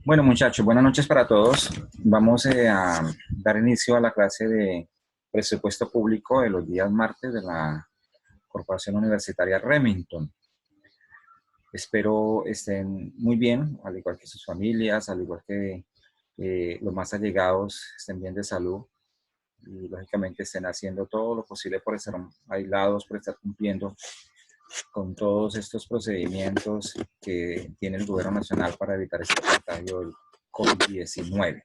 Bueno, muchachos, buenas noches para todos. Vamos a dar inicio a la clase de presupuesto público de los días martes de la Corporación Universitaria Remington. Espero estén muy bien, al igual que sus familias, al igual que los más allegados estén bien de salud y lógicamente estén haciendo todo lo posible por estar aislados, por estar cumpliendo con todos estos procedimientos que tiene el gobierno nacional para evitar este contagio del COVID-19.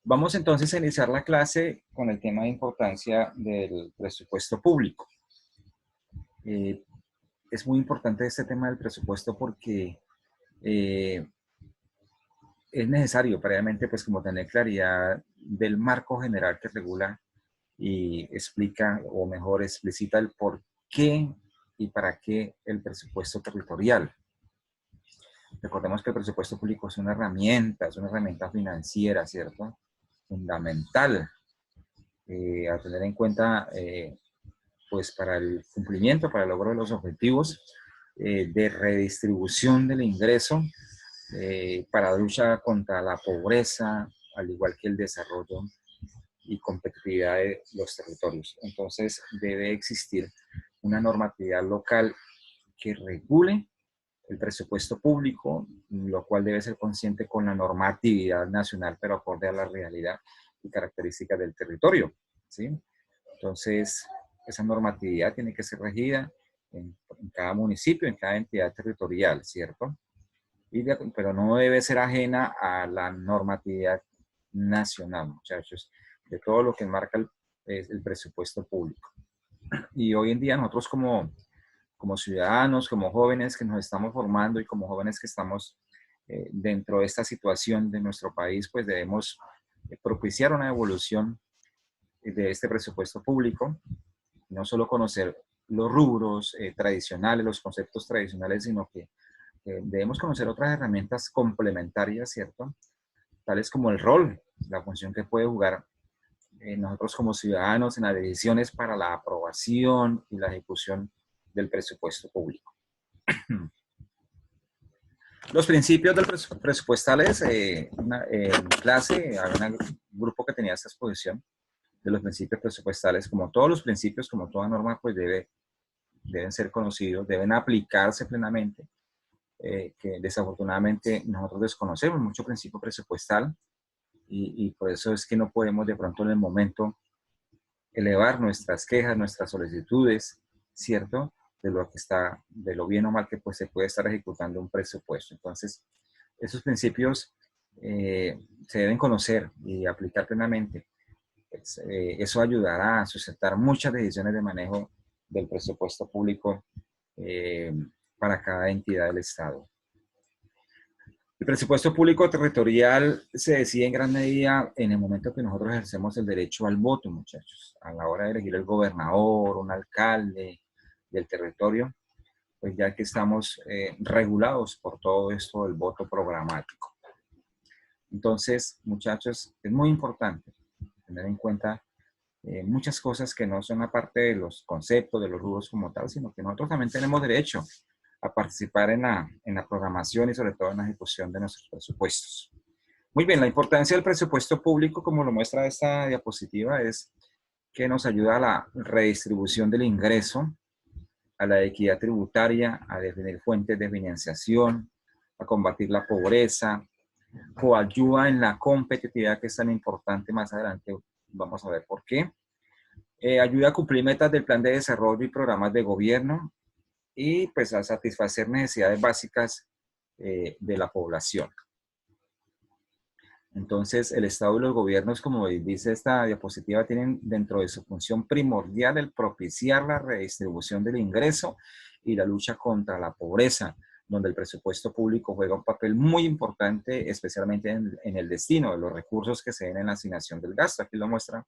Vamos entonces a iniciar la clase con el tema de importancia del presupuesto público. Eh, es muy importante este tema del presupuesto porque eh, es necesario previamente pues como tener claridad del marco general que regula y explica o mejor explicita el por qué y para qué el presupuesto territorial. Recordemos que el presupuesto público es una herramienta financiera, ¿cierto? Fundamental a tener en cuenta pues para el cumplimiento, para el logro de los objetivos de redistribución del ingreso, para lucha contra la pobreza, al igual que el desarrollo y competitividad de los territorios. Entonces debe existir una normatividad local que regule el presupuesto público, lo cual debe ser consciente con la normatividad nacional, pero acorde a la realidad y características del territorio, ¿sí? Entonces, esa normatividad tiene que ser regida en cada municipio, en cada entidad territorial, ¿cierto? Pero no debe ser ajena a la normatividad nacional, muchachos, de todo lo que marca el presupuesto público. Y hoy en día nosotros como ciudadanos, como jóvenes que nos estamos formando y como jóvenes que estamos dentro de esta situación de nuestro país, pues debemos propiciar una evolución de este presupuesto público, no solo conocer los rubros tradicionales, los conceptos tradicionales, sino que debemos conocer otras herramientas complementarias, ¿cierto? Tales como el rol, la función que puede jugar nosotros como ciudadanos en las decisiones para la aprobación y la ejecución del presupuesto público. Los principios del presupuestales, en clase había un grupo que tenía esta exposición de los principios presupuestales, como todos los principios, como toda norma, pues deben ser conocidos, deben aplicarse plenamente, que desafortunadamente nosotros desconocemos mucho principio presupuestal y por eso es que no podemos de pronto en el momento elevar nuestras quejas, nuestras solicitudes, ¿cierto? De lo que está, de lo bien o mal que pues se puede estar ejecutando un presupuesto. Entonces, esos principios se deben conocer y aplicar plenamente. Eso ayudará a sustentar muchas decisiones de manejo del presupuesto público eh, para cada entidad del Estado. El presupuesto público territorial se decide en gran medida en el momento que nosotros ejercemos el derecho al voto, muchachos. A la hora de elegir el gobernador, un alcalde del territorio, pues ya que estamos regulados por todo esto del voto programático. Entonces, muchachos, es muy importante tener en cuenta muchas cosas que no son aparte de los conceptos, de los rubros como tal, sino que nosotros también tenemos derecho a participar en la programación y sobre todo en la ejecución de nuestros presupuestos. Muy bien, la importancia del presupuesto público, como lo muestra esta diapositiva, es que nos ayuda a la redistribución del ingreso, a la equidad tributaria, a definir fuentes de financiación, a combatir la pobreza, coayuda en la competitividad que es tan importante más adelante, vamos a ver por qué. Ayuda a cumplir metas del plan de desarrollo y programas de gobierno, y pues a satisfacer necesidades básicas de la población. Entonces, el Estado y los gobiernos, como dice esta diapositiva, tienen dentro de su función primordial el propiciar la redistribución del ingreso y la lucha contra la pobreza, donde el presupuesto público juega un papel muy importante, especialmente en el destino de los recursos que se den en la asignación del gasto. Aquí lo muestra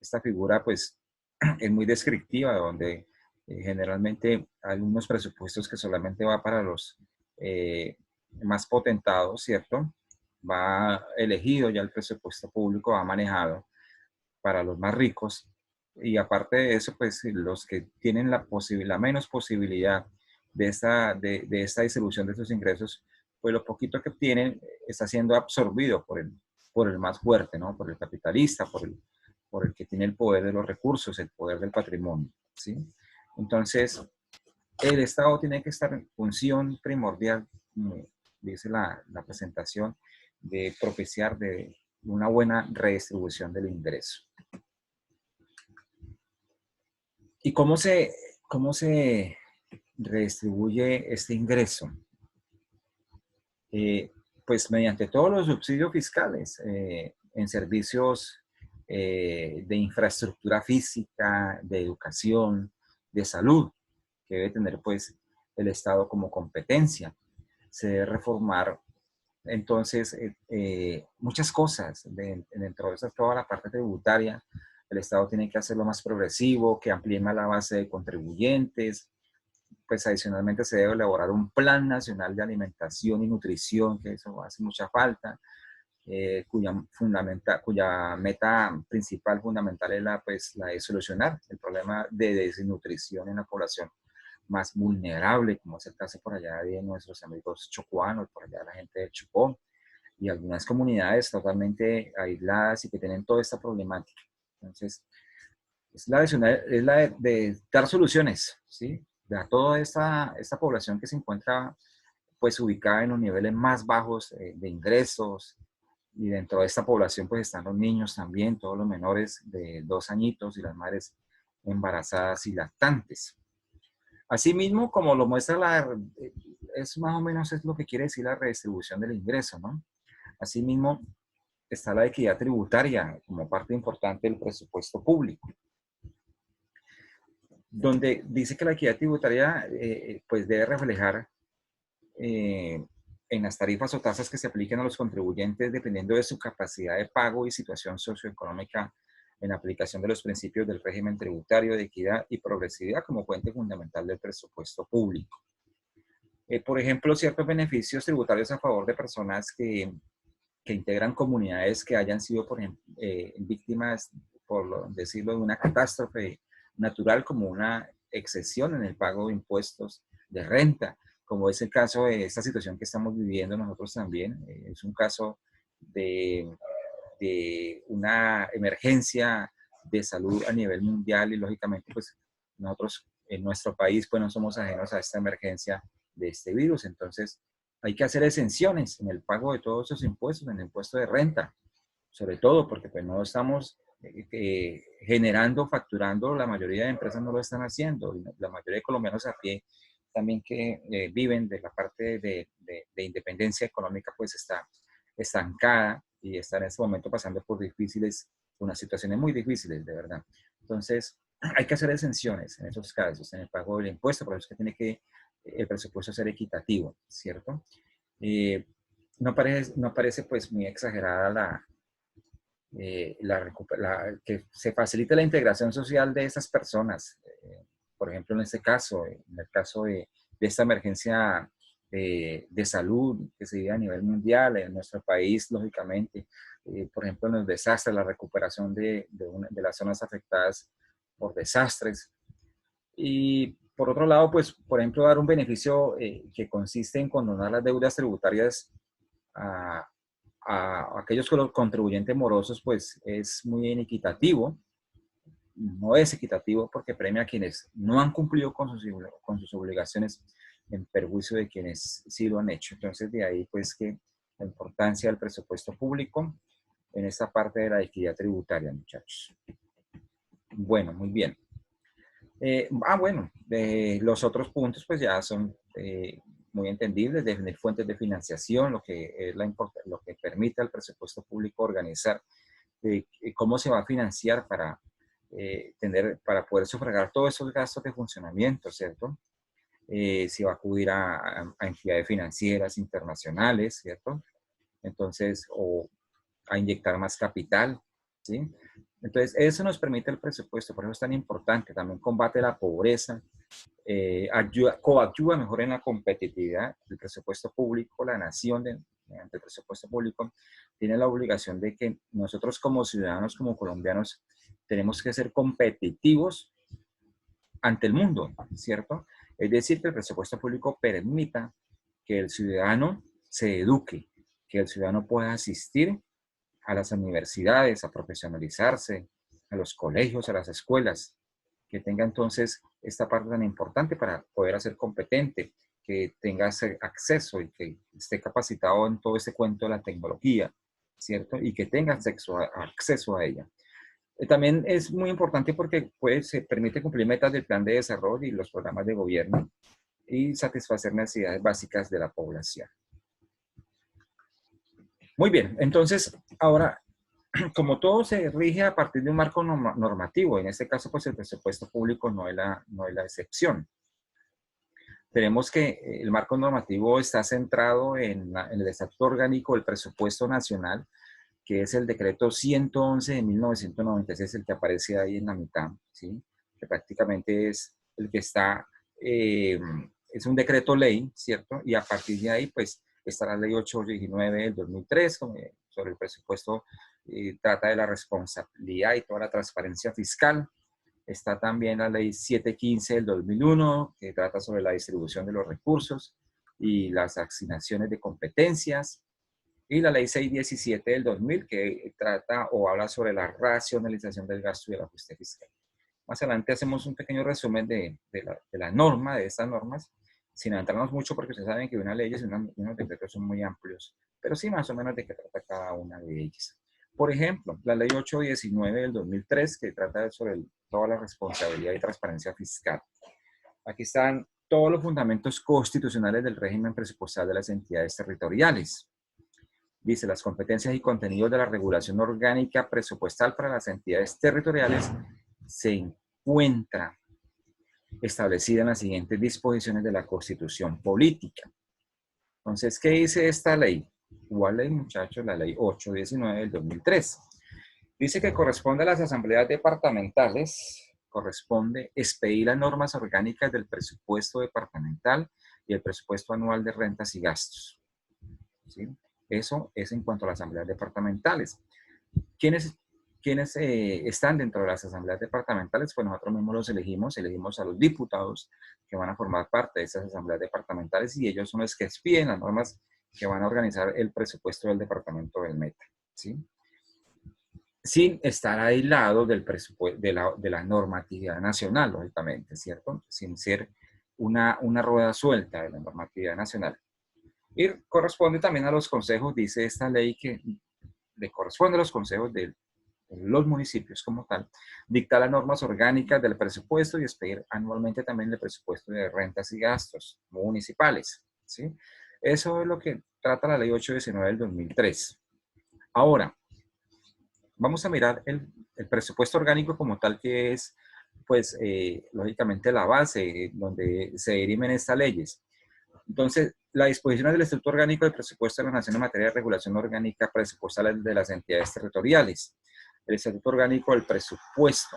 esta figura, pues es muy descriptiva, donde generalmente hay unos presupuestos que solamente va para los más potentados, ¿cierto? Va elegido ya el presupuesto público, va manejado para los más ricos. Y aparte de eso, pues los que tienen la menos posibilidad de esta distribución de sus ingresos, pues lo poquito que obtienen está siendo absorbido por el más fuerte, ¿no? Por el capitalista, por el que tiene el poder de los recursos, el poder del patrimonio, ¿sí? Entonces, el Estado tiene que estar en función primordial, como dice la presentación, de propiciar de una buena redistribución del ingreso. ¿Y cómo se redistribuye este ingreso? Eh, pues mediante todos los subsidios fiscales en servicios de infraestructura física, de educación, de salud, que debe tener pues el Estado como competencia. Se debe reformar entonces muchas cosas dentro de esa, toda la parte tributaria. El Estado tiene que hacerlo más progresivo, que amplíe más la base de contribuyentes. Pues adicionalmente se debe elaborar un plan nacional de alimentación y nutrición, que eso hace mucha falta, cuya meta principal, fundamental, es la de solucionar el problema de desnutrición en la población más vulnerable, como es el caso por allá de nuestros amigos chocuanos, por allá la gente del Chocó, y algunas comunidades totalmente aisladas y que tienen toda esta problemática. Entonces, es la de dar soluciones, ¿sí? A toda esta población que se encuentra pues ubicada en los niveles más bajos de ingresos, y dentro de esta población pues están los niños también, todos los menores de 2 añitos y las madres embarazadas y lactantes. Asimismo, como lo muestra es más o menos es lo que quiere decir la redistribución del ingreso, ¿no? Asimismo, está la equidad tributaria como parte importante del presupuesto público, donde dice que la equidad tributaria pues debe reflejar eh, en las tarifas o tasas que se apliquen a los contribuyentes dependiendo de su capacidad de pago y situación socioeconómica en aplicación de los principios del régimen tributario de equidad y progresividad como fuente fundamental del presupuesto público. Por ejemplo, ciertos beneficios tributarios a favor de personas que integran comunidades que hayan sido, por ejemplo, víctimas, por decirlo, de una catástrofe natural, como una excesión en el pago de impuestos de renta, como es el caso de esta situación que estamos viviendo nosotros también. Es un caso de una emergencia de salud a nivel mundial y lógicamente pues nosotros en nuestro país pues no somos ajenos a esta emergencia de este virus. Entonces hay que hacer exenciones en el pago de todos esos impuestos, en el impuesto de renta, sobre todo porque pues no estamos generando, facturando, la mayoría de empresas no lo están haciendo, la mayoría de colombianos a pie también que viven de la parte de independencia económica pues está estancada y está en este momento pasando por unas situaciones muy difíciles, de verdad. Entonces, hay que hacer exenciones en esos casos, en el pago del impuesto, por eso es que tiene que el presupuesto ser equitativo, ¿cierto? Eh, no parece pues muy exagerada que se facilite la integración social de esas personas. Por ejemplo, en este caso, en el caso de esta emergencia de salud que se vive a nivel mundial, en nuestro país, lógicamente, por ejemplo, en los desastres, la recuperación de las zonas afectadas por desastres. Y por otro lado, pues, por ejemplo, dar un beneficio que consiste en condonar las deudas tributarias a, a aquellos contribuyentes morosos, pues es muy inequitativo. No es equitativo porque premia a quienes no han cumplido con sus obligaciones en perjuicio de quienes sí lo han hecho. Entonces, de ahí, pues, que la importancia del presupuesto público en esta parte de la equidad tributaria, muchachos. Bueno, muy bien. Bueno, los otros puntos pues ya son muy entendibles, definir fuentes de financiación, lo que, es lo que permite al presupuesto público organizar cómo se va a financiar para poder sufragar todos esos gastos de funcionamiento, ¿cierto? Si va a acudir a entidades financieras internacionales, ¿cierto? Entonces, o a inyectar más capital, ¿sí? Entonces, eso nos permite el presupuesto, por eso es tan importante. También combate la pobreza, coadyuva mejor en la competitividad del presupuesto público. La nación, mediante el presupuesto público, tiene la obligación de que nosotros como ciudadanos, como colombianos, tenemos que ser competitivos ante el mundo, ¿cierto? Es decir, que el presupuesto público permita que el ciudadano se eduque, que el ciudadano pueda asistir a las universidades, a profesionalizarse, a los colegios, a las escuelas, que tenga entonces esta parte tan importante para poder ser competente, que tenga ese acceso y que esté capacitado en todo este cuento de la tecnología, ¿cierto? Y que tenga acceso a ella. También es muy importante porque pues, se permite cumplir metas del plan de desarrollo y los programas de gobierno y satisfacer necesidades básicas de la población. Muy bien, entonces ahora, como todo se rige a partir de un marco normativo, en este caso pues el presupuesto público no es la excepción. Tenemos que el marco normativo está centrado en el Estatuto Orgánico del Presupuesto Nacional, que es el decreto 111 de 1996, el que aparece ahí en la mitad, ¿sí? Que prácticamente es el que está, es un decreto ley, ¿cierto? Y a partir de ahí, pues, está la ley 819 del 2003 sobre el presupuesto, trata de la responsabilidad y toda la transparencia fiscal. Está también la ley 715 del 2001, que trata sobre la distribución de los recursos y las asignaciones de competencias. Y la ley 617 del 2000, que trata o habla sobre la racionalización del gasto y el ajuste fiscal. Más adelante hacemos un pequeño resumen de la norma, de estas normas, sin adentrarnos mucho porque ustedes saben que unas leyes y unos decretos son muy amplios, pero sí más o menos de qué trata cada una de ellas. Por ejemplo, la ley 819 del 2003, que trata sobre toda la responsabilidad y transparencia fiscal. Aquí están todos los fundamentos constitucionales del régimen presupuestal de las entidades territoriales. Dice, las competencias y contenidos de la regulación orgánica presupuestal para las entidades territoriales se encuentra establecida en las siguientes disposiciones de la Constitución Política. Entonces, ¿qué dice esta ley? ¿Cuál ley, muchachos? La ley 819 del 2003. Dice que corresponde a las asambleas departamentales, corresponde expedir las normas orgánicas del presupuesto departamental y el presupuesto anual de rentas y gastos. ¿Sí? Eso es en cuanto a las asambleas departamentales. ¿Quiénes están dentro de las asambleas departamentales? Pues nosotros mismos los elegimos a los diputados que van a formar parte de esas asambleas departamentales y ellos son los que expiden las normas que van a organizar el presupuesto del departamento del Meta, ¿sí? Sin estar aislado del presupuesto, de la normatividad nacional, lógicamente, ¿cierto? Sin ser una rueda suelta de la normatividad nacional. Y corresponde también a los consejos, dice esta ley, que le corresponde a los consejos de los municipios como tal, dictar las normas orgánicas del presupuesto y expedir anualmente también el presupuesto de rentas y gastos municipales, ¿sí? Eso es lo que trata la ley 819 del 2003. Ahora, vamos a mirar el presupuesto orgánico como tal, que es, pues, lógicamente la base donde se dirimen estas leyes. Entonces, la disposición del Estatuto Orgánico del Presupuesto de la Nación en materia de regulación orgánica presupuestal de las entidades territoriales. El Estatuto Orgánico del Presupuesto,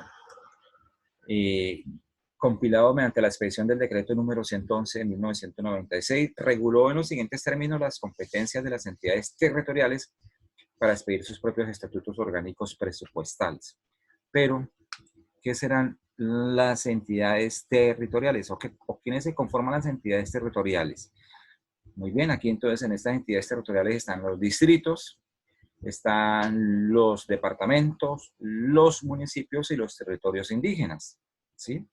compilado mediante la expedición del decreto número 111 de 1996, reguló en los siguientes términos las competencias de las entidades territoriales para expedir sus propios estatutos orgánicos presupuestales. Pero, ¿qué serán las entidades territoriales? ¿O quiénes se conforman las entidades territoriales? Muy bien, aquí entonces en estas entidades territoriales están los distritos, están los departamentos, los municipios y los territorios indígenas, ¿sí?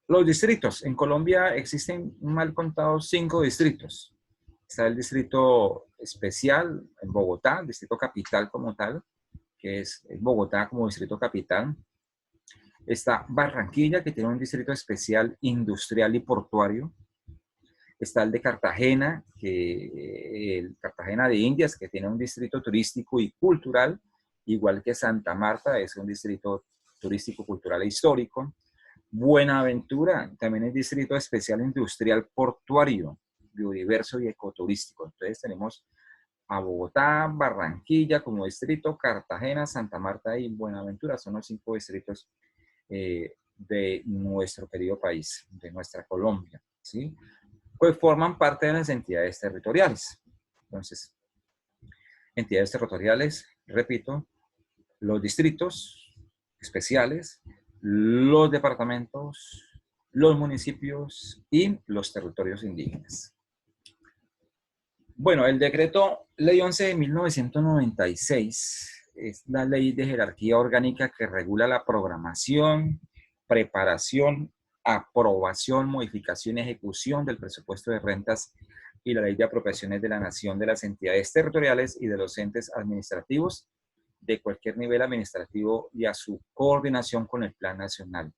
Los distritos. En Colombia existen mal contados 5 distritos. Está el distrito especial en Bogotá, el distrito capital como tal, que es Bogotá como distrito capital. Está Barranquilla, que tiene un distrito especial industrial y portuario. Está el de Cartagena, el Cartagena de Indias, que tiene un distrito turístico y cultural, igual que Santa Marta, es un distrito turístico, cultural e histórico. Buenaventura, también es distrito especial industrial portuario, biodiverso y ecoturístico. Entonces tenemos a Bogotá, Barranquilla como distrito, Cartagena, Santa Marta y Buenaventura. Son los 5 distritos de nuestro querido país, de nuestra Colombia, ¿sí? Pues forman parte de las entidades territoriales. Entonces, entidades territoriales, repito, los distritos especiales, los departamentos, los municipios y los territorios indígenas. Bueno, el decreto Ley 11 de 1996 es la ley de jerarquía orgánica que regula la programación, preparación, aprobación, modificación y ejecución del presupuesto de rentas y la ley de apropiaciones de la nación de las entidades territoriales y de los entes administrativos de cualquier nivel administrativo y a su coordinación con el Plan Nacional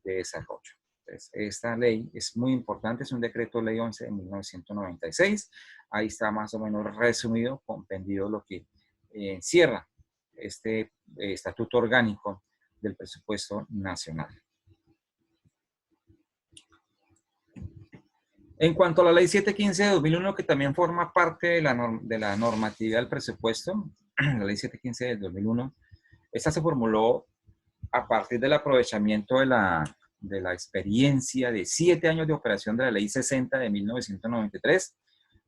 de Desarrollo. Entonces, esta ley es muy importante, es un decreto ley 11 de 1996. Ahí está más o menos resumido, compendido lo que encierra este estatuto orgánico del presupuesto nacional. En cuanto a la ley 715 de 2001, que también forma parte de la normatividad del presupuesto, la ley 715 del 2001, esta se formuló a partir del aprovechamiento de la experiencia de 7 años de operación de la Ley 60 de 1993,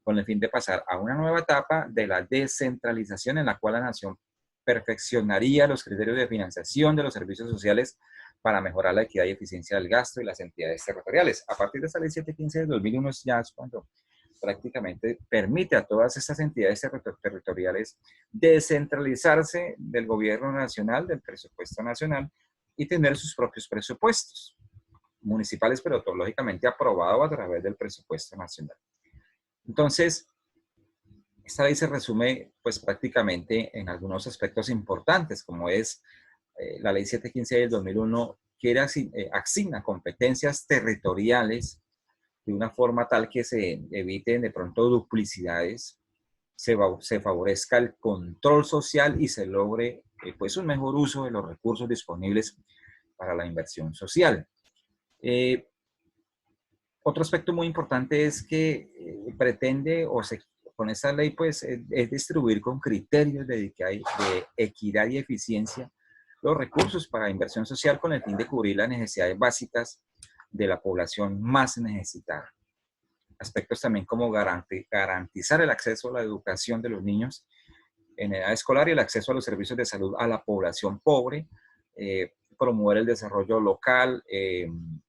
con el fin de pasar a una nueva etapa de la descentralización en la cual la nación perfeccionaría los criterios de financiación de los servicios sociales para mejorar la equidad y eficiencia del gasto y las entidades territoriales. A partir de esta Ley 715 de 2001 ya es cuando prácticamente permite a todas estas entidades territoriales descentralizarse del gobierno nacional, del presupuesto nacional, y tener sus propios presupuestos municipales, pero lógicamente aprobado a través del presupuesto nacional. Entonces, esta ley se resume pues prácticamente en algunos aspectos importantes, como es la ley 715 del 2001, que asigna competencias territoriales de una forma tal que se eviten de pronto duplicidades, se favorezca el control social y se logre pues un mejor uso de los recursos disponibles para la inversión social. Eh, Otro aspecto muy importante es que pretende con esta ley pues es distribuir con criterios de equidad y eficiencia los recursos para inversión social con el fin de cubrir las necesidades básicas de la población más necesitada. Aspectos también como garantizar el acceso a la educación de los niños en edad escolar y el acceso a los servicios de salud a la población pobre, promover el desarrollo local,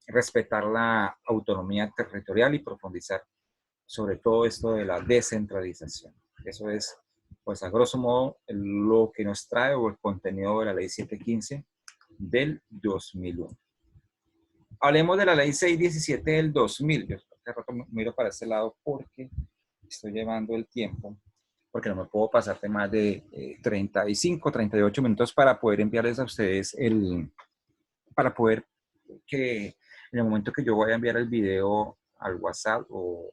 respetar la autonomía territorial y profundizar sobre todo esto de la descentralización. Eso es, pues a grosso modo, lo que nos trae o el contenido de la ley 715 del 2001. Hablemos de la ley 617 del 2000. Yo hace rato miro para este lado porque estoy llevando el tiempo, porque no me puedo pasarte más de 35, 38 minutos para poder enviarles a ustedes para poder que en el momento que yo vaya a enviar el video al WhatsApp o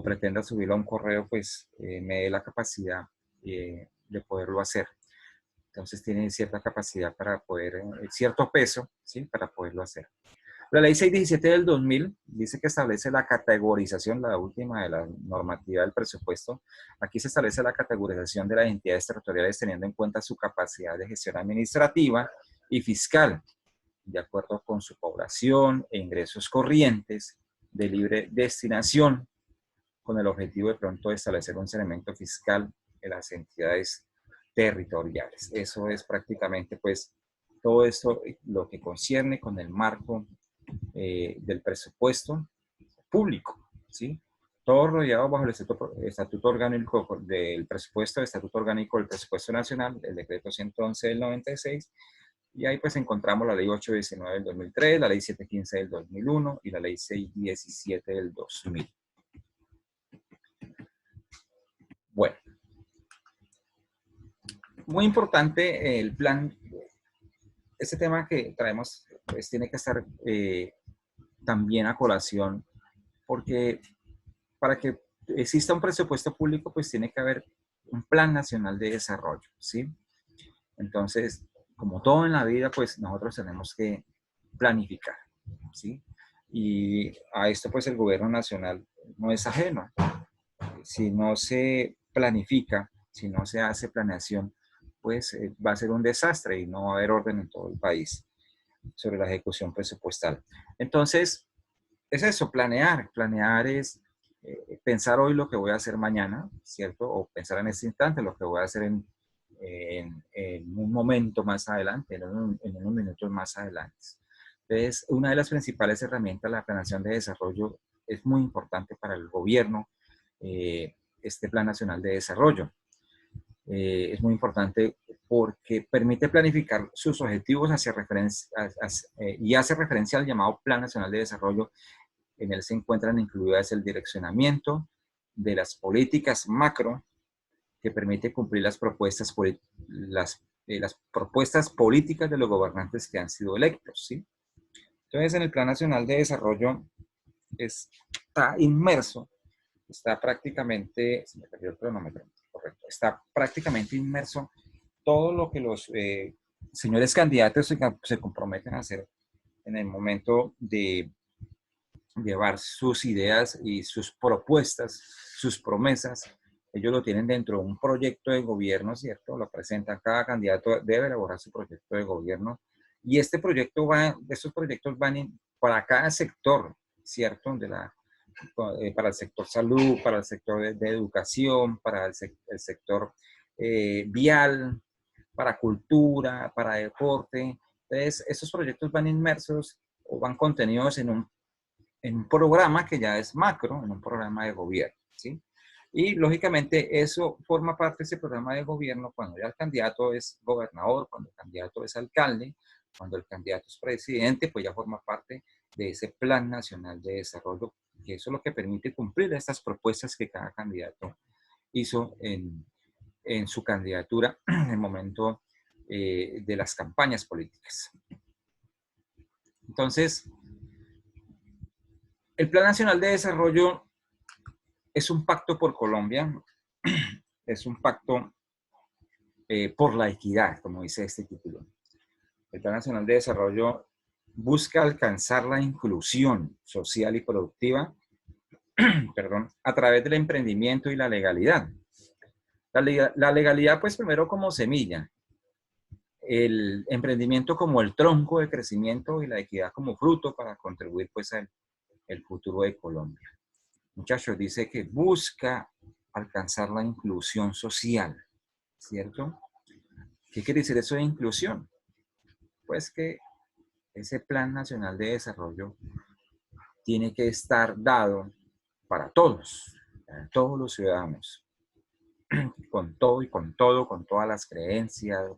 pretenda subirlo a un correo, pues me dé la capacidad de poderlo hacer. Entonces tiene cierta capacidad para poder, cierto peso, ¿sí? Para poderlo hacer. La ley 617 del 2000 dice que establece la categorización, la última de la normativa del presupuesto. Aquí se establece la categorización de las entidades territoriales teniendo en cuenta su capacidad de gestión administrativa y fiscal, de acuerdo con su población e ingresos corrientes de libre destinación, con el objetivo de pronto de establecer un saneamiento fiscal de las entidades territoriales. Eso es prácticamente pues todo esto lo que concierne con el marco del presupuesto público, ¿sí? Todo rodeado bajo el estatuto orgánico del presupuesto, el estatuto orgánico del presupuesto nacional, el decreto 111 del 96, y ahí pues encontramos la ley 819 del 2003, la ley 715 del 2001 y la ley 617 del 2000. Bueno, muy importante el plan, este tema que traemos pues tiene que estar también a colación porque para que exista un presupuesto público, pues tiene que haber un plan nacional de desarrollo, ¿sí? Entonces, como todo en la vida, pues nosotros tenemos que planificar, ¿sí? Y a esto, pues el gobierno nacional no es ajeno. Si no se planifica, si no se hace planeación, pues va a ser un desastre y no va a haber orden en todo el país sobre la ejecución presupuestal. Entonces, es eso, planear. Planear es pensar hoy lo que voy a hacer mañana, ¿cierto? O pensar en este instante lo que voy a hacer en un momento más adelante, en unos minutos más adelante. Entonces, una de las principales herramientas de la planeación de desarrollo es muy importante para el gobierno este Plan Nacional de Desarrollo. Es muy importante porque permite planificar sus objetivos y hace referencia al llamado Plan Nacional de Desarrollo. En él se encuentran incluidas el direccionamiento de las políticas macro que permite cumplir las propuestas políticas de los gobernantes que han sido electos, ¿sí? Entonces, en el Plan Nacional de Desarrollo está inmerso, está prácticamente, se me perdió el cronómetro, correcto, está prácticamente inmerso todo lo que los señores candidatos se comprometen a hacer en el momento de llevar sus ideas y sus propuestas, sus promesas. Ellos lo tienen dentro de un proyecto de gobierno, ¿cierto? Lo presentan, cada candidato debe elaborar su proyecto de gobierno. Y estos proyectos van para cada sector, ¿cierto? Para el sector salud, para el sector de educación, para el sector vial, para cultura, para deporte. Entonces, esos proyectos van inmersos o van contenidos en un programa que ya es macro, en un programa de gobierno, ¿sí? Y lógicamente eso forma parte de ese programa de gobierno cuando ya el candidato es gobernador, cuando el candidato es alcalde, cuando el candidato es presidente, pues ya forma parte de ese Plan Nacional de Desarrollo, que eso es lo que permite cumplir estas propuestas que cada candidato hizo en su candidatura en el momento de las campañas políticas. Entonces, el Plan Nacional de Desarrollo es un pacto por Colombia, es un pacto por la equidad, como dice este título. El Plan Nacional de Desarrollo busca alcanzar la inclusión social y productiva, perdón, a través del emprendimiento y la legalidad. La legalidad, pues primero como semilla, el emprendimiento como el tronco de crecimiento y la equidad como fruto para contribuir pues al futuro de Colombia. Muchachos, dice que busca alcanzar la inclusión social, ¿cierto? ¿Qué quiere decir eso de inclusión? Pues que ese Plan Nacional de Desarrollo tiene que estar dado para todos los ciudadanos, con todo y con todo, con todas las creencias,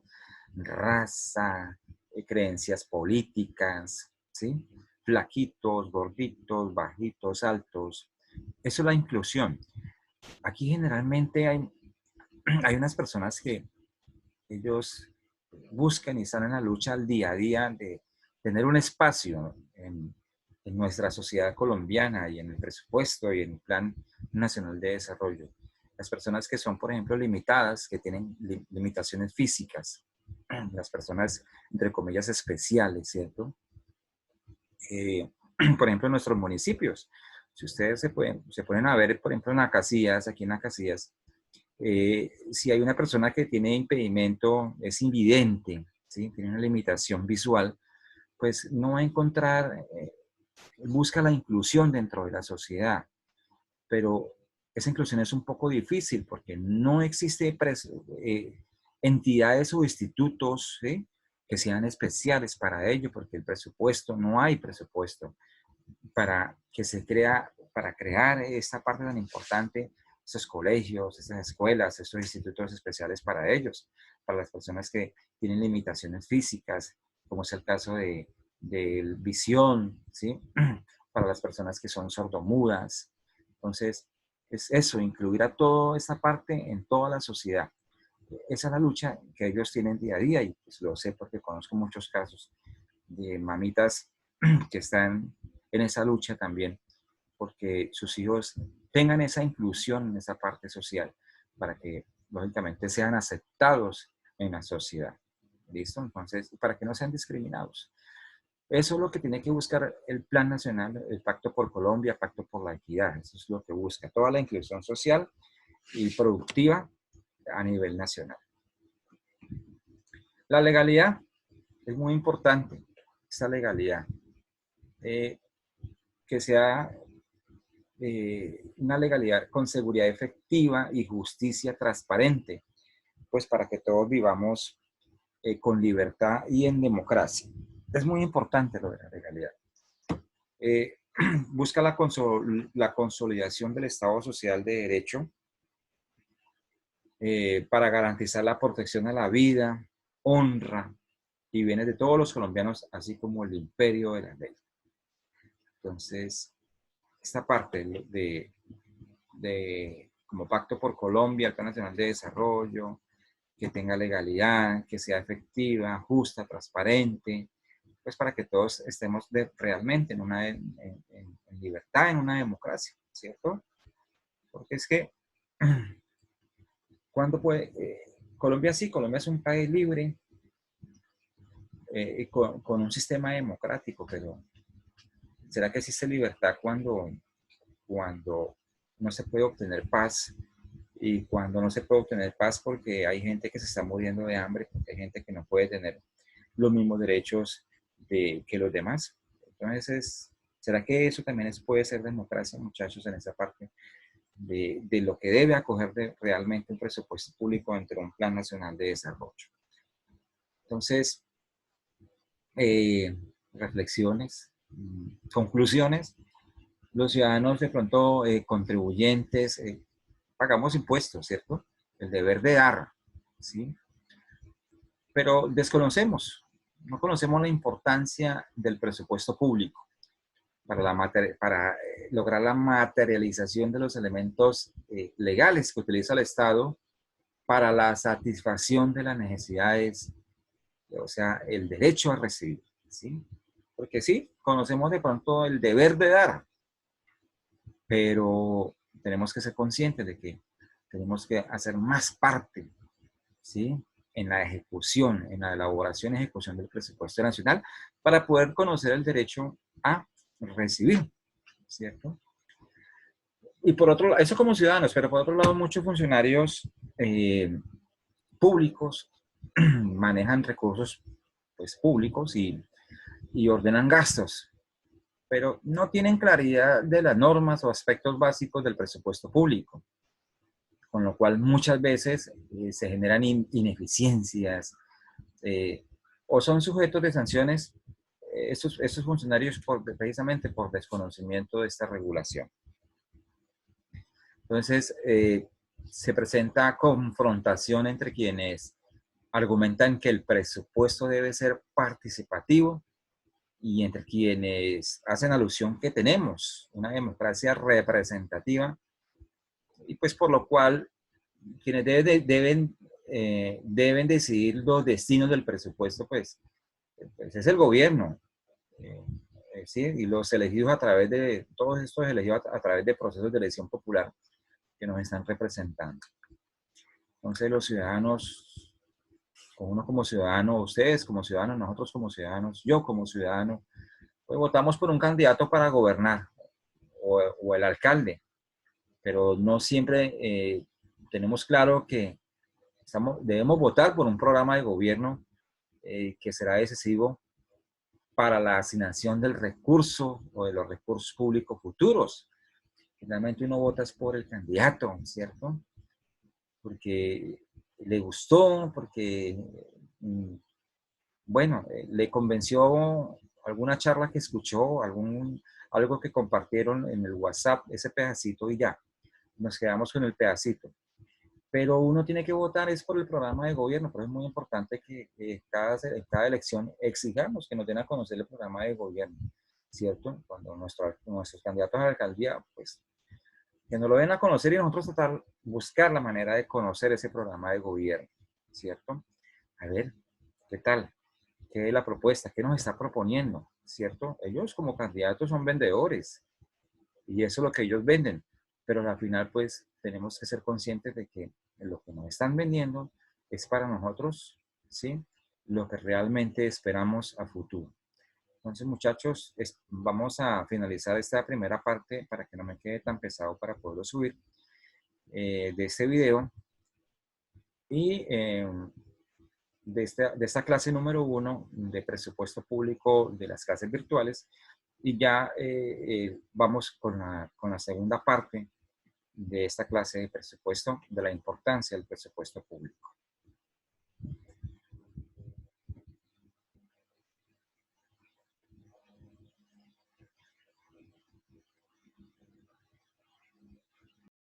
raza, creencias políticas, ¿sí? Flaquitos, gorditos, bajitos, altos. Eso es la inclusión. Aquí generalmente hay unas personas que ellos buscan y están en la lucha al día a día de tener un espacio en nuestra sociedad colombiana y en el presupuesto y en el Plan Nacional de Desarrollo. Las personas que son, por ejemplo, limitadas, que tienen limitaciones físicas, las personas, entre comillas, especiales, ¿cierto? Por ejemplo, en nuestros municipios. Si ustedes se ponen a ver, por ejemplo, en Acacias, aquí en Acacias, si hay una persona que tiene impedimento, es invidente, ¿sí? Tiene una limitación visual, pues no va a encontrar, busca la inclusión dentro de la sociedad, pero esa inclusión es un poco difícil porque no existe entidades o institutos, ¿sí? Que sean especiales para ello, porque el presupuesto, no hay presupuesto para crear esta parte tan importante, esos colegios, esas escuelas, esos institutos especiales para ellos, para las personas que tienen limitaciones físicas, como es el caso de visión, ¿sí? Para las personas que son sordomudas. Entonces, es eso, incluir a toda esta parte en toda la sociedad. Esa es la lucha que ellos tienen día a día y pues lo sé porque conozco muchos casos de mamitas que están en esa lucha también, porque sus hijos tengan esa inclusión en esa parte social, para que lógicamente sean aceptados en la sociedad. ¿Listo? Entonces, para que no sean discriminados. Eso es lo que tiene que buscar el Plan Nacional, el Pacto por Colombia, Pacto por la Equidad. Eso es lo que busca, toda la inclusión social y productiva a nivel nacional. La legalidad es muy importante, esa legalidad. Que sea una legalidad con seguridad efectiva y justicia transparente, pues para que todos vivamos con libertad y en democracia. Es muy importante lo de la legalidad. Busca la consolidación del Estado social de Derecho, para garantizar la protección a la vida, honra y bienes de todos los colombianos, así como el imperio de la ley. Entonces, esta parte como Pacto por Colombia, el Plan Nacional de Desarrollo, que tenga legalidad, que sea efectiva, justa, transparente, pues para que todos estemos realmente en libertad, en una democracia, ¿cierto? Porque es que, ¿cuándo puede? Colombia sí, Colombia es un país libre, con un sistema democrático, pero ¿será que existe libertad cuando no se puede obtener paz? Y cuando no se puede obtener paz porque hay gente que se está muriendo de hambre, porque hay gente que no puede tener los mismos derechos que los demás. Entonces, ¿será que eso también puede ser democracia, muchachos, en esa parte de lo que debe acoger realmente un presupuesto público dentro de un plan nacional de desarrollo? Entonces, reflexiones, conclusiones. Los ciudadanos de pronto contribuyentes, pagamos impuestos, ¿cierto? El deber de dar, ¿sí? Pero desconocemos, no conocemos la importancia del presupuesto público para lograr la materialización de los elementos legales que utiliza el Estado para la satisfacción de las necesidades, o sea, el derecho a recibir, ¿sí? Porque sí, conocemos de pronto el deber de dar, pero tenemos que ser conscientes de que tenemos que hacer más parte, ¿sí? En la ejecución, en la elaboración y ejecución del presupuesto nacional para poder conocer el derecho a recibir, ¿cierto? Y por otro lado, eso como ciudadanos, pero por otro lado, muchos funcionarios públicos manejan recursos pues, públicos y ordenan gastos, pero no tienen claridad de las normas o aspectos básicos del presupuesto público, con lo cual muchas veces se generan ineficiencias o son sujetos de sanciones estos funcionarios precisamente por desconocimiento de esta regulación. Entonces, se presenta confrontación entre quienes argumentan que el presupuesto debe ser participativo y entre quienes hacen alusión que tenemos una democracia representativa y pues por lo cual quienes deben decidir los destinos del presupuesto pues es el gobierno, ¿sí? Y los elegidos a través de, todos estos elegidos a través de procesos de elección popular que nos están representando. Entonces los ciudadanos, uno como ciudadano, ustedes como ciudadanos, nosotros como ciudadanos, yo como ciudadano, pues votamos por un candidato para gobernar o el alcalde, pero no siempre tenemos claro que debemos votar por un programa de gobierno que será decisivo para la asignación del recurso o de los recursos públicos futuros. Finalmente uno vota por el candidato, ¿cierto? Porque le gustó, porque, bueno, le convenció alguna charla que escuchó, algo que compartieron en el WhatsApp, ese pedacito y ya, nos quedamos con el pedacito. Pero uno tiene que votar es por el programa de gobierno, pero es muy importante que cada elección exijamos que nos den a conocer el programa de gobierno, ¿cierto? Cuando nuestros candidatos a la alcaldía, pues, que nos lo den a conocer y nosotros buscar la manera de conocer ese programa de gobierno, ¿cierto? A ver, ¿qué tal? ¿Qué es la propuesta? ¿Qué nos está proponiendo? ¿Cierto? Ellos como candidatos son vendedores y eso es lo que ellos venden, pero al final pues tenemos que ser conscientes de que lo que nos están vendiendo es para nosotros, ¿sí? Lo que realmente esperamos a futuro. Entonces, muchachos, vamos a finalizar esta primera parte para que no me quede tan pesado para poderlo subir de este video y de esta clase número 1 de presupuesto público de las clases virtuales y ya vamos con la segunda parte de esta clase de presupuesto, de la importancia del presupuesto público.